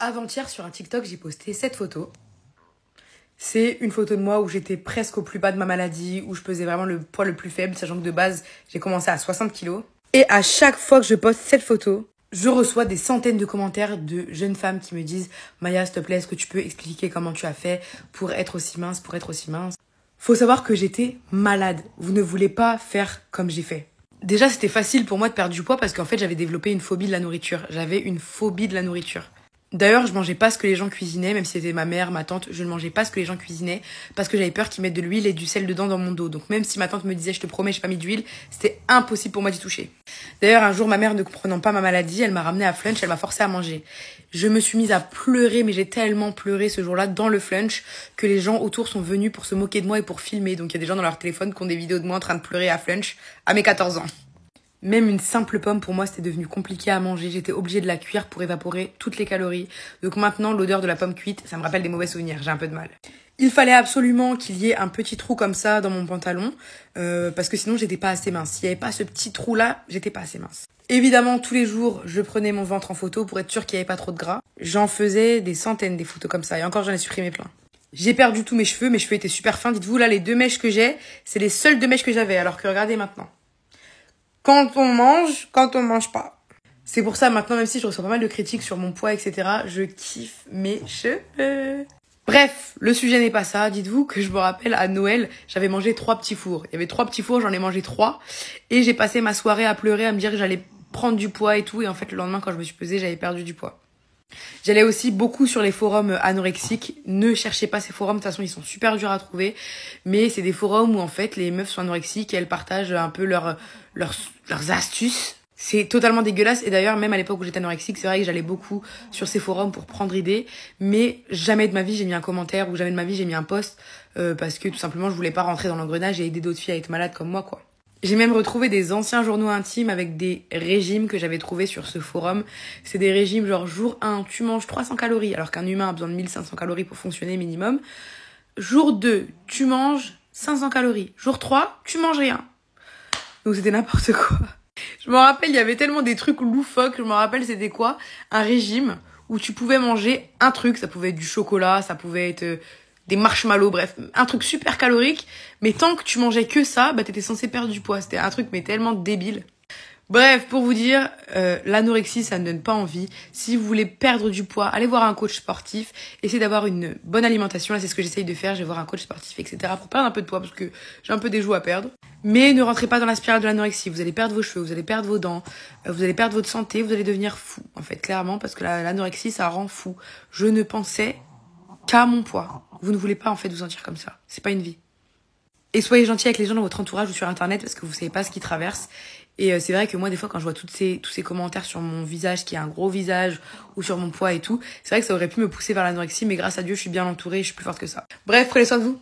Avant-hier, sur un TikTok, j'ai posté cette photo. C'est une photo de moi où j'étais presque au plus bas de ma maladie, où je pesais vraiment le poids le plus faible, sachant que de base, j'ai commencé à 60 kilos. Et à chaque fois que je poste cette photo, je reçois des centaines de commentaires de jeunes femmes qui me disent « Maya, s'il te plaît, est-ce que tu peux expliquer comment tu as fait pour être aussi mince, pour être aussi mince ?» Faut savoir que j'étais malade. Vous ne voulez pas faire comme j'ai fait. Déjà, c'était facile pour moi de perdre du poids parce qu'en fait, j'avais développé une phobie de la nourriture. J'avais une phobie de la nourriture. D'ailleurs, je mangeais pas ce que les gens cuisinaient, même si c'était ma mère, ma tante, je ne mangeais pas ce que les gens cuisinaient parce que j'avais peur qu'ils mettent de l'huile et du sel dedans dans mon dos. Donc même si ma tante me disait je te promets, j'ai pas mis d'huile, c'était impossible pour moi d'y toucher. D'ailleurs, un jour, ma mère, ne comprenant pas ma maladie, elle m'a ramenée à Flunch, elle m'a forcé à manger. Je me suis mise à pleurer, mais j'ai tellement pleuré ce jour-là dans le Flunch que les gens autour sont venus pour se moquer de moi et pour filmer. Donc il y a des gens dans leur téléphone qui ont des vidéos de moi en train de pleurer à Flunch à mes 14 ans. Même une simple pomme, pour moi, c'était devenu compliqué à manger. J'étais obligée de la cuire pour évaporer toutes les calories. Donc maintenant, l'odeur de la pomme cuite, ça me rappelle des mauvais souvenirs. J'ai un peu de mal. Il fallait absolument qu'il y ait un petit trou comme ça dans mon pantalon, parce que sinon, j'étais pas assez mince. S'il n'y avait pas ce petit trou-là, j'étais pas assez mince. Évidemment, tous les jours, je prenais mon ventre en photo pour être sûre qu'il n'y avait pas trop de gras. J'en faisais des centaines des photos comme ça. Et encore, j'en ai supprimé plein. J'ai perdu tous mes cheveux étaient super fins. Dites-vous, là, les 2 mèches que j'ai, c'est les seules 2 mèches que j'avais. Alors que regardez maintenant. Quand on mange pas. C'est pour ça, maintenant, même si je reçois pas mal de critiques sur mon poids, etc., je kiffe mes cheveux. Bref, le sujet n'est pas ça. Dites-vous que je me rappelle, à Noël, j'avais mangé 3 petits fours. Il y avait 3 petits fours, j'en ai mangé 3. Et j'ai passé ma soirée à pleurer, à me dire que j'allais prendre du poids et tout. Et en fait, le lendemain, quand je me suis pesée, j'avais perdu du poids. J'allais aussi beaucoup sur les forums anorexiques. Ne cherchez pas ces forums, de toute façon ils sont super durs à trouver. Mais c'est des forums où en fait les meufs sont anorexiques et elles partagent un peu leurs astuces. C'est totalement dégueulasse. Et d'ailleurs, même à l'époque où j'étais anorexique, c'est vrai que j'allais beaucoup sur ces forums pour prendre idée. Mais jamais de ma vie j'ai mis un commentaire ou jamais de ma vie j'ai mis un post. Parce que tout simplement je voulais pas rentrer dans l'engrenage et aider d'autres filles à être malades comme moi, quoi. J'ai même retrouvé des anciens journaux intimes avec des régimes que j'avais trouvés sur ce forum. C'est des régimes genre jour 1, tu manges 300 calories alors qu'un humain a besoin de 1500 calories pour fonctionner minimum. Jour 2, tu manges 500 calories. Jour 3, tu manges rien. Donc c'était n'importe quoi. Je me rappelle, il y avait tellement des trucs loufoques. Je me rappelle, c'était quoi? Un régime où tu pouvais manger un truc. Ça pouvait être du chocolat, ça pouvait être des marshmallows, bref, un truc super calorique, mais tant que tu mangeais que ça, bah t'étais censé perdre du poids. C'était un truc mais tellement débile. Bref, pour vous dire, l'anorexie, ça ne donne pas envie. Si vous voulez perdre du poids, allez voir un coach sportif, essayez d'avoir une bonne alimentation. Là, c'est ce que j'essaye de faire, je vais voir un coach sportif, etc. pour perdre un peu de poids, parce que j'ai un peu des joues à perdre. Mais ne rentrez pas dans la spirale de l'anorexie. Vous allez perdre vos cheveux, vous allez perdre vos dents, vous allez perdre votre santé, vous allez devenir fou, en fait, clairement, parce que l'anorexie, ça rend fou. Je ne pensais qu'à mon poids. Vous ne voulez pas en fait vous sentir comme ça. C'est pas une vie. Et soyez gentil avec les gens dans votre entourage ou sur internet parce que vous savez pas ce qu'ils traversent. Et c'est vrai que moi des fois quand je vois tous ces commentaires sur mon visage qui est un gros visage ou sur mon poids et tout, c'est vrai que ça aurait pu me pousser vers l'anorexie mais grâce à Dieu je suis bien entourée et je suis plus forte que ça. Bref, prenez soin de vous.